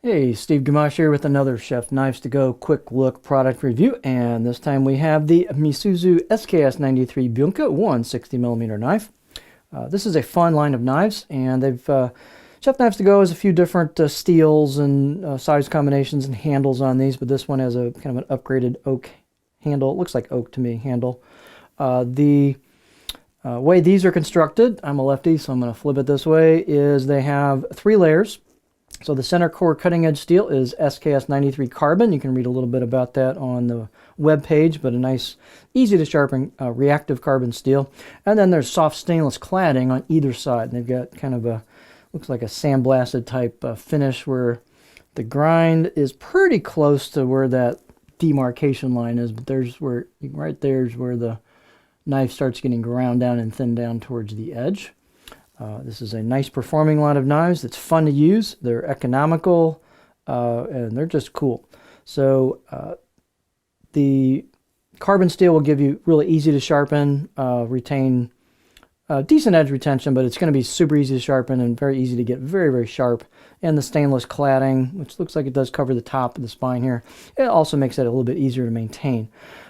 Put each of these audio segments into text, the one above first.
Hey, Steve Gamache here with another Chef Knives to Go quick look product review, and this time we have the Misuzu SKS93 Bunka 160mm knife. This is a fun line of knives, and Chef Knives to Go has a few different steels and size combinations and handles on these, but this one has a kind of an upgraded oak handle. It looks like oak to me handle. The way these are constructed, I'm a lefty, so I'm going to flip it this way, is they have 3 layers. So the center core cutting edge steel is SKS93 carbon. You can read a little bit about that on the web page, but a nice, easy to sharpen reactive carbon steel. And then there's soft stainless cladding on either side. And they've got kind of a, looks like a sandblasted type finish where the grind is pretty close to where that demarcation line is, but there's where, right there's where the knife starts getting ground down and thinned down towards the edge. This is a nice performing line of knives. It's fun to use. They're economical, and they're just cool. So the carbon steel will give you really easy to sharpen, retain decent edge retention, but it's going to be super easy to sharpen and very easy to get very, very sharp. And the stainless cladding, which looks like it does cover the top of the spine here, it also makes it a little bit easier to maintain.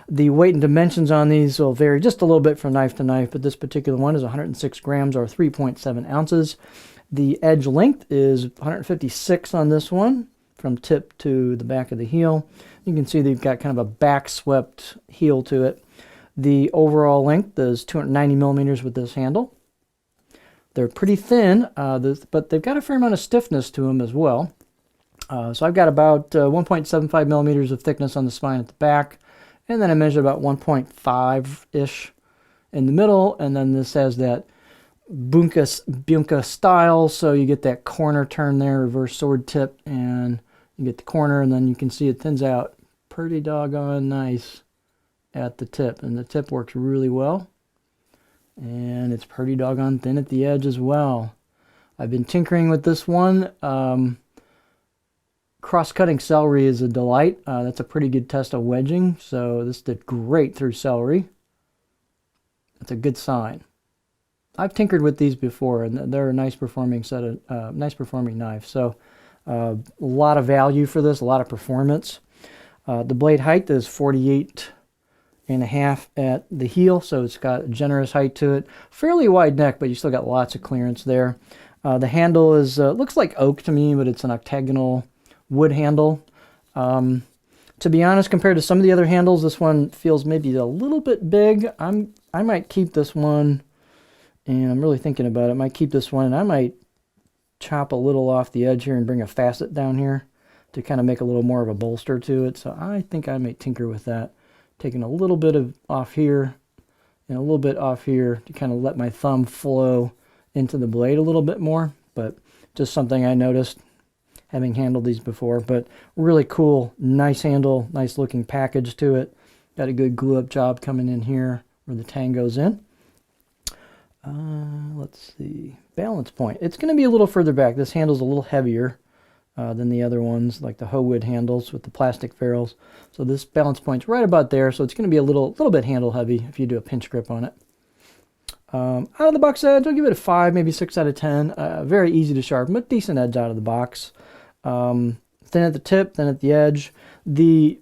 The weight and dimensions on these will vary just a little bit from knife to knife, but this particular one is 106 grams or 3.7 ounces. The edge length is 156 on this one, from tip to the back of the heel. You can see they've got kind of a back swept heel to it. The overall length is 290 millimeters with this handle. They're pretty thin, but they've got a fair amount of stiffness to them as well. So I've got about 1.75 millimeters of thickness on the spine at the back, and then I measured about 1.5-ish in the middle, and then this has that Bunka style, so you get that corner turn there, reverse sword tip, and you get the corner, and then you can see it thins out pretty doggone nice at the tip, and the tip works really well, and it's pretty doggone thin at the edge as well. I've been tinkering with this one. Cross-cutting celery is a delight. That's a pretty good test of wedging, so this did great through celery. That's a good sign. I've tinkered with these before, and they're a nice performing set of nice performing knife. So a lot of value for this, a lot of performance. The blade height is 48.5 at the heel, so it's got a generous height to it. Fairly wide neck, but you still got lots of clearance there. The handle is looks like oak to me, but it's an octagonal wood handle. To be honest, compared to some of the other handles, this one feels maybe a little bit big. I might keep this one, and I'm really thinking about it. I might keep this one, and I might chop a little off the edge here and bring a facet down here to kind of make a little more of a bolster to it. So I think I might tinker with that, taking a little bit of off here and a little bit off here to kind of let my thumb flow into the blade a little bit more. But just something I noticed having handled these before. But really cool, nice handle, nice looking package to it. Got a good glue up job coming in here where the tang goes in. Let's see, balance point. It's going to be a little further back. This handle's a little heavier than the other ones, like the Howood handles with the plastic ferrules. So this balance point's right about there, so it's going to be a little bit handle heavy if you do a pinch grip on it. Out of the box edge, I'll give it a 5, maybe 6 out of 10. Very easy to sharpen, but decent edge out of the box. Thin at the tip, thin at the edge. The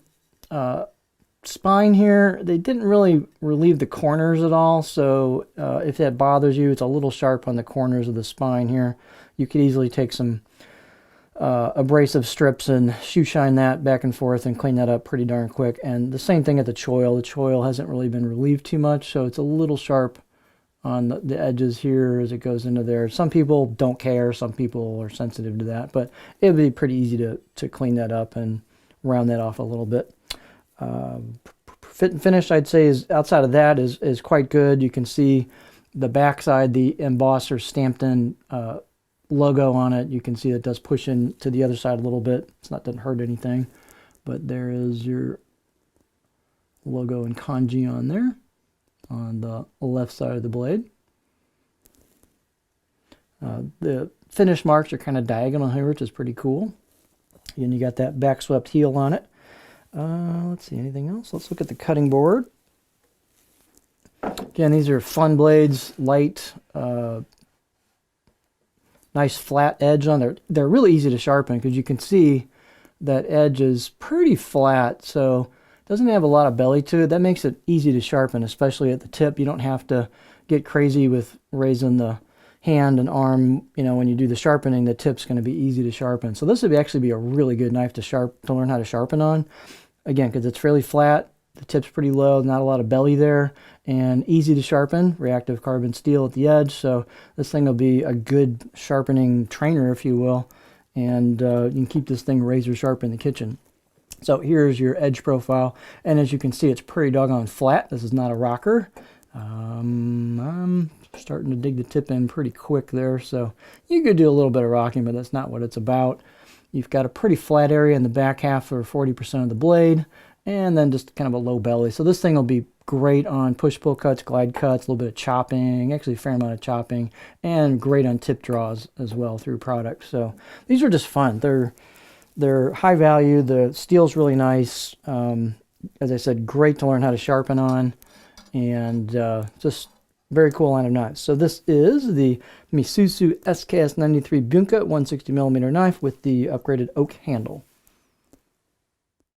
spine here, they didn't really relieve the corners at all, so if that bothers you, it's a little sharp on the corners of the spine here. You could easily take some abrasive strips and shoe shine that back and forth and clean that up pretty darn quick. And the same thing at the choil. The choil hasn't really been relieved too much, so it's a little sharp on the edges here as it goes into there. Some people don't care, some people are sensitive to that, but it would be pretty easy to clean that up and round that off a little bit. Fit and finish, I'd say, is outside of that is quite good. You can see the backside, the embossed or stamped in logo on it. You can see it does push in to the other side a little bit. Doesn't hurt anything, but there is your logo and kanji on there on the left side of the blade. The finish marks are kind of diagonal here, which is pretty cool. And you got that back swept heel on it. Let's see, anything else? Let's look at the cutting board. Again, these are fun blades, light, nice flat edge on there. They're really easy to sharpen because you can see that edge is pretty flat, so it doesn't have a lot of belly to it. That makes it easy to sharpen, especially at the tip. You don't have to get crazy with raising the hand and arm. You know, when you do the sharpening, the tip's going to be easy to sharpen. So this would actually be a really good knife to learn how to sharpen on. Again, because it's fairly flat, the tip's pretty low, not a lot of belly there, and easy to sharpen, reactive carbon steel at the edge. So this thing will be a good sharpening trainer, if you will, and you can keep this thing razor sharp in the kitchen. So here's your edge profile, and as you can see, it's pretty doggone flat. This is not a rocker. I'm starting to dig the tip in pretty quick there, so you could do a little bit of rocking, but that's not what it's about. You've got a pretty flat area in the back half for 40% of the blade, and then just kind of a low belly. So this thing will be great on push-pull cuts, glide cuts, a little bit of chopping, actually a fair amount of chopping, and great on tip draws as well through products. So these are just fun. They're high value. The steel's really nice. As I said, great to learn how to sharpen on, and just very cool line of knives. So this is the Misuzu SKS93 Bunka 160mm knife with the upgraded oak handle.